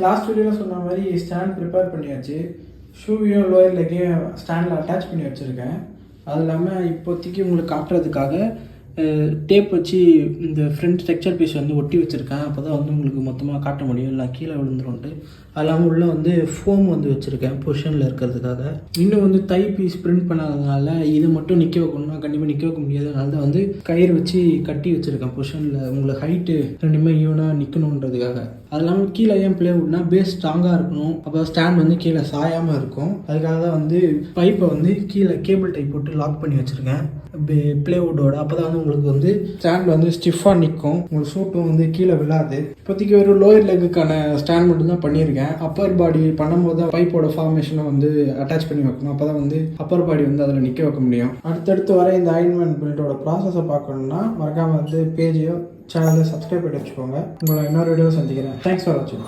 Last வீடியோவில் சொன்ன மாதிரி ஸ்டாண்ட் ப்ரிப்பேர் பண்ணியாச்சு. ஷூவையும் லோயர் லெக்கையும் ஸ்டாண்டில் அட்டாச் பண்ணி வச்சுருக்கேன். அது இல்லாமல் இப்போதைக்கு உங்களுக்கு காட்டுறதுக்காக டேப் வச்சு இந்த ஃப்ரண்ட் ஸ்ட்ரக்சர் பீஸ் வந்து ஒட்டி வச்சுருக்கேன். அப்போ தான் வந்து உங்களுக்கு மொத்தமாக காட்ட முடியும், இல்லை கீழே விழுந்துரும்ட்டு. அது இல்லாமல் உள்ளே வந்து ஃபோம் வந்து வச்சுருக்கேன் பொசிஷனில் இருக்கிறதுக்காக. இன்னும் வந்து தை பீஸ் பிரிண்ட் பண்ணாததுனால இதை மட்டும் நிற்க வைக்கணும்னா கண்டிப்பாக நிற்க வைக்க முடியாது. அதனால தான் வந்து கயிறு வச்சு கட்டி வச்சுருக்கேன் பொசிஷனில், உங்களுக்கு ஹைட்டு ரெண்டுமே ஈவனாக நிற்கணுன்றதுக்காக. அது இல்லாமல் கீழே ஏன் ப்ளேவுட்னா பேஸ் ஸ்ட்ராங்காக இருக்கணும், அப்போ ஸ்டாண்ட் வந்து கீழே சாயாமல் இருக்கும். அதுக்காக தான் வந்து பைப்பை வந்து கீழே கேபிள் டைப் போட்டு லாக் பண்ணி வச்சுருக்கேன் ப்ளேவுட்டோட. அப்போ தான் வந்து உங்களுக்கு வந்து ஸ்டாண்ட் வந்து ஸ்டிஃபாக நிற்கும், உங்களுக்கு சூட்டும் வந்து கீழே விழாது. இப்போதைக்கு ஒரு லோயர் லெக்குக்கான ஸ்டாண்ட் மட்டும் தான் பண்ணியிருக்கேன். அப்பர் பாடி பண்ணும்போது தான் பைப்போட ஃபார்மேஷனை வந்து அட்டாச் பண்ணி வைக்கணும். அப்போ தான் வந்து அப்பர் பாடி வந்து அதில் நிற்க வைக்க முடியும். அடுத்தடுத்து வர இந்த அயன்மெண்ட் பில்டோட ப்ராசஸை பார்க்கணுன்னா மறக்காமல் வந்து பேஜையோ சேனலை சப்ஸ்கிரைப் பண்ணி வச்சுக்கோங்க. உங்களை இன்னொரு வீடியோவில் சந்திக்கிறேன். தேங்க்ஸ் ஃபார் வாட்சிங்.